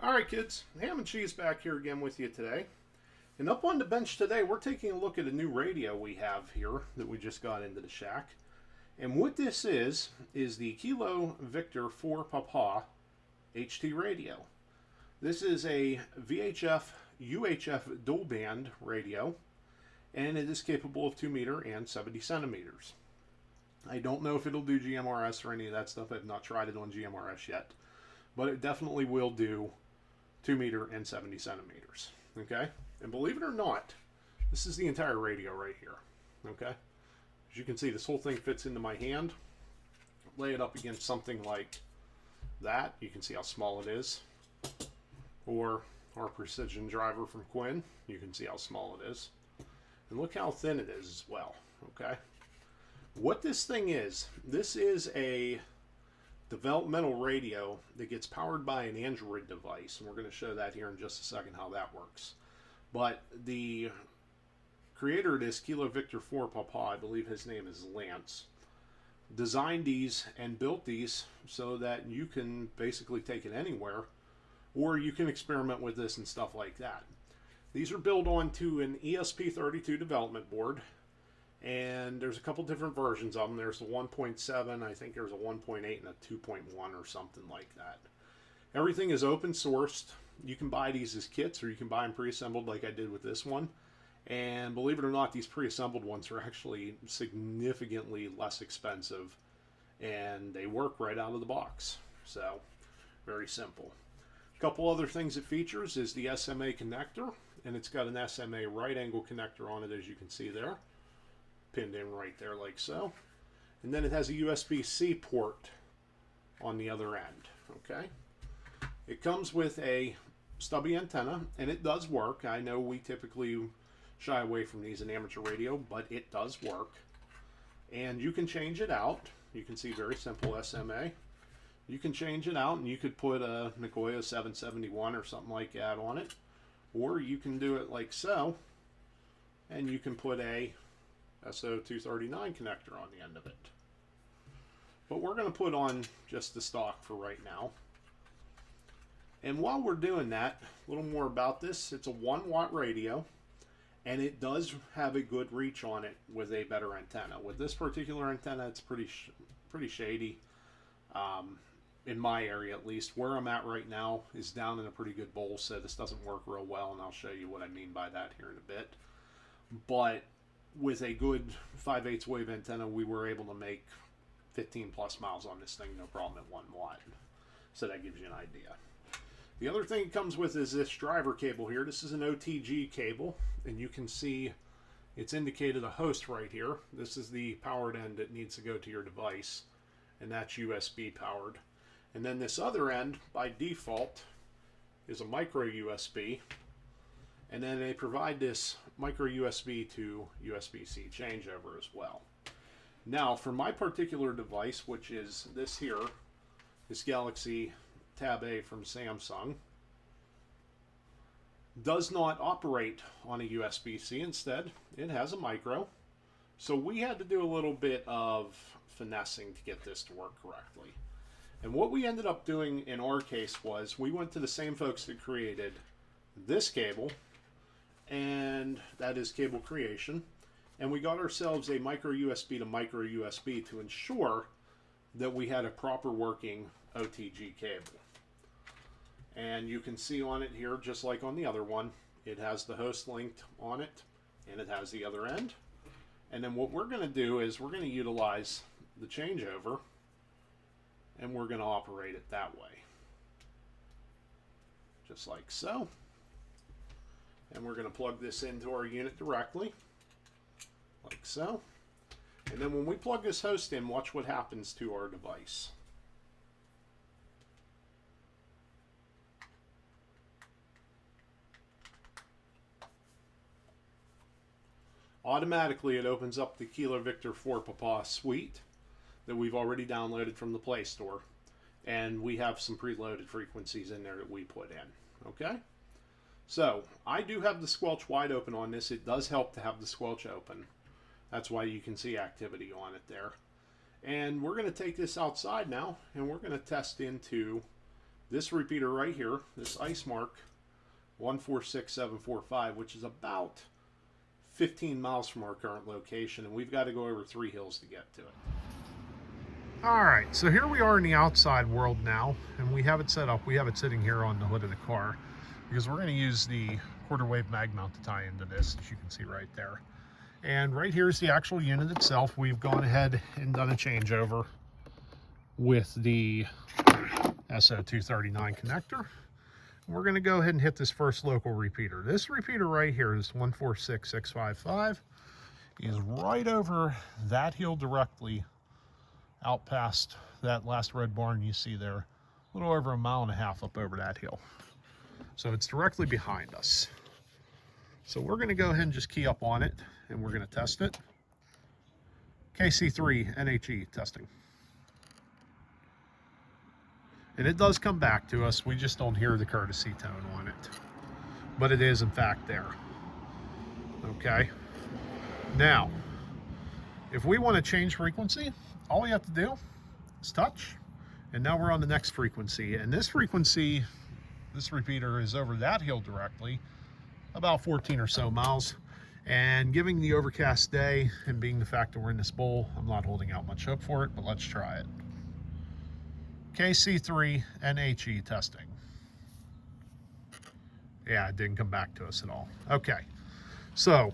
Alright kids, Ham and Cheese back here again with you today. And up on the bench today, we're taking a look at a new radio we have here that we just got into the shack. And what this is the Kilo Victor 4 Papa HT radio. This is a VHF UHF dual band radio, and it is capable of 2 meter and 70 centimeters. I don't know if it'll do GMRS or any of that stuff. I've not tried it on GMRS yet, but it definitely will do 2 meter and 70 centimeters. Okay, and believe it or not, this is the entire radio right here. Okay, as you can see, this whole thing fits into my hand. Lay it up against something like that, you can see how small it is. Or our precision driver from Quinn, you can see how small it is. And look how thin it is as well. Okay, what this thing is, this is a developmental radio that gets powered by an Android device, and we're going to show that here in just a second how that works. But the creator of this, Kilo Victor 4 Papa, I believe his name is Lance, designed these and built these so that you can basically take it anywhere, or you can experiment with this and stuff like that. These are built onto an ESP32 development board, and there's a couple different versions of them. There's the 1.7, I think there's a 1.8 and a 2.1 or something like that. Everything is open sourced. You can buy these as kits, or you can buy them pre-assembled like I did with this one. And believe it or not, these pre-assembled ones are actually significantly less expensive, and they work right out of the box. So, very simple. A couple other things it features is the SMA connector, and it's got an SMA right angle connector on it, as you can see there, pinned in right there like so. And then it has a USB-C port on the other end. Okay, it comes with a stubby antenna, and it does work. I know we typically shy away from these in amateur radio, but it does work. And you can change it out. You can see very simple SMA. You can change it out, and you could put a Nagoya 771 or something like that on it, or you can do it like so, and you can put a SO239 connector on the end of it. But we're going to put on just the stock for right now. And while we're doing that, a little more about this. It's a 1-watt radio, and it does have a good reach on it with a better antenna. With this particular antenna, it's pretty shady. In my area at least. Where I'm at right now is down in a pretty good bowl, so this doesn't work real well, and I'll show you what I mean by that here in a bit. But with a good 5/8 wave antenna, we were able to make 15 plus miles on this thing, no problem at 1 watt. So that gives you an idea. The other thing it comes with is this driver cable here. This is an OTG cable, and you can see it's indicated a host right here. This is the powered end that needs to go to your device, and that's USB powered. And then this other end, by default, is a micro USB, and then they provide this micro USB to USB-C changeover as well. Now, for my particular device, which is this here, this Galaxy Tab A from Samsung, does not operate on a USB-C. Instead, it has a micro. So we had to do a little bit of finessing to get this to work correctly. And what we ended up doing in our case was we went to the same folks that created this cable, and that is Cable Creation, and we got ourselves a micro USB to micro USB to ensure that we had a proper working OTG cable. And you can see on it here, just like on the other one, it has the host linked on it, and it has the other end. And then what we're going to do is we're going to utilize the changeover, and we're going to operate it that way, just like so. And we're going to plug this into our unit directly, like so. And then when we plug this host in, watch what happens to our device. Automatically it opens up the Kilo Victor 4 Papa suite that we've already downloaded from the Play Store, and we have some preloaded frequencies in there that we put in. Okay, so I do have the squelch wide open on this. It does help to have the squelch open. That's why you can see activity on it there. And we're going to take this outside now, and we're going to test into this repeater right here, this ice mark 146745, which is about 15 miles from our current location, and we've got to go over 3 hills to get to it. Alright, so here we are in the outside world now, and we have it set up. We have it sitting here on the hood of the car because we're going to use the quarter wave mag mount to tie into this, as you can see right there. And right here is the actual unit itself. We've gone ahead and done a changeover with the SO239 connector. We're going to go ahead and hit this first local repeater. This repeater right here is 146655. Is right over that hill directly out past that last red barn you see there. A little over 1.5 miles up over that hill. So it's directly behind us. So we're going to go ahead and just key up on it, and we're going to test it. KC3 NHE testing. And it does come back to us. We just don't hear the courtesy tone on it. But it is, in fact, there. Okay. Now, if we want to change frequency, all we have to do is touch. And now we're on the next frequency. And this frequency, this repeater is over that hill directly, about 14 or so miles. And given the overcast day and being the fact that we're in this bowl, I'm not holding out much hope for it, but let's try it. KC3 NHE testing. Yeah, it didn't come back to us at all. Okay, so,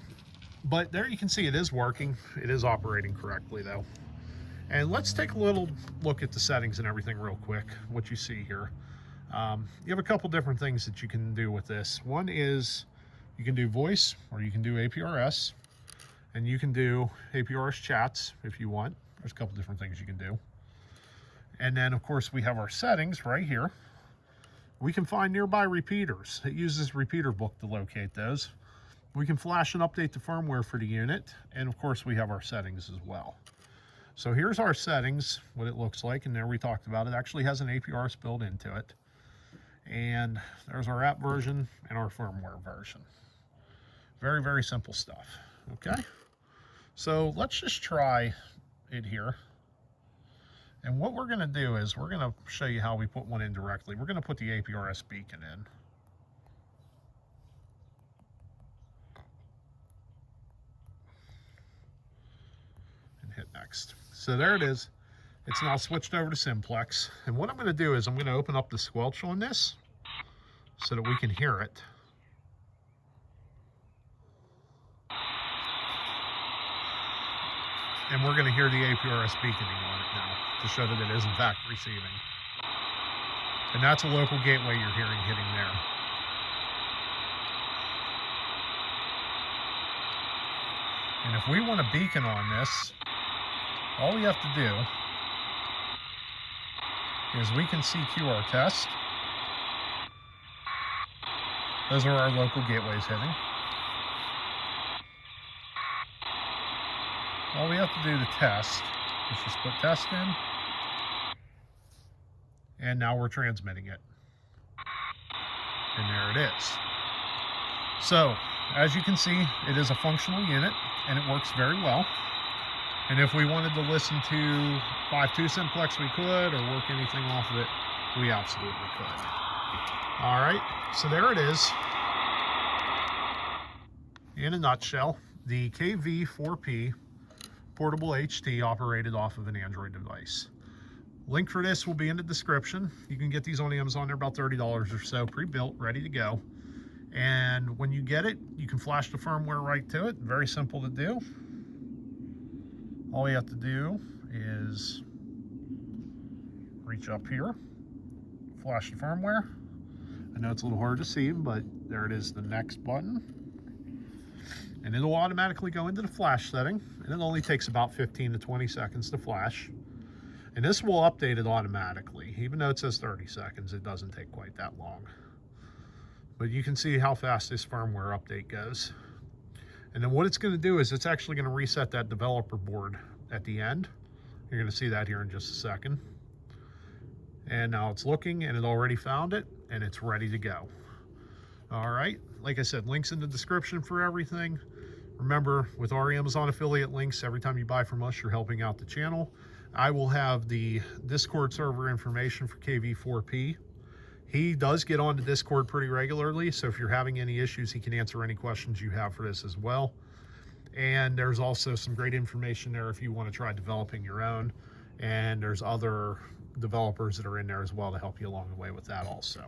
but there you can see it is working. It is operating correctly though. And let's take a little look at the settings and everything real quick, what you see here. You have a couple different things that you can do with this. One is you can do voice, or you can do APRS, and you can do APRS chats if you want. There's a couple different things you can do. And then, of course, we have our settings right here. We can find nearby repeaters. It uses repeater book to locate those. We can flash and update the firmware for the unit. And, of course, we have our settings as well. So here's our settings, what it looks like. And there we talked about it. It actually has an APRS built into it. And there's our app version and our firmware version. Very, very simple stuff. Okay? So let's just try it here. And what we're going to do is we're going to show you how we put one in directly. We're going to put the APRS beacon in. And hit next. So there it is. It's now switched over to simplex. And what I'm going to do is I'm going to open up the squelch on this so that we can hear it. And we're going to hear the APRS beaconing on it now to show that it is in fact receiving. And that's a local gateway you're hearing hitting there. And if we want to beacon on this, all we have to do is we can CQ our test. Those are our local gateways hitting. All we have to do to test is just put test in, and now we're transmitting it. And there it is. So, as you can see, it is a functional unit, and it works very well. And if we wanted to listen to 5.2 simplex, we could, or work anything off of it, we absolutely could. All right, so there it is. In a nutshell, the KV4P Portable HT operated off of an Android device. Link for this will be in the description. You can get these on Amazon. They're about $30 or so, pre-built, ready to go. And when you get it, you can flash the firmware right to it. Very simple to do. All you have to do is reach up here, flash the firmware. I know it's a little hard to see, but there it is, the next button. And it'll automatically go into the flash setting, and it only takes about 15 to 20 seconds to flash. And this will update it automatically. Even though it says 30 seconds, it doesn't take quite that long. But you can see how fast this firmware update goes. And then what it's going to do is it's actually going to reset that developer board at the end. You're going to see that here in just a second. And now it's looking, and it already found it, and it's ready to go. All right, like I said, links in the description for everything. Remember, with our Amazon affiliate links, every time you buy from us, you're helping out the channel. I will have the Discord server information for KV4P He does get onto Discord pretty regularly, so if you're having any issues, he can answer any questions you have for this as well. And there's also some great information there if you want to try developing your own. And there's other developers that are in there as well to help you along the way with that also.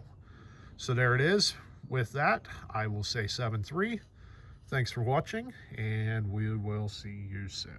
So there it is. With that, I will say 7-3. Thanks for watching, and we will see you soon.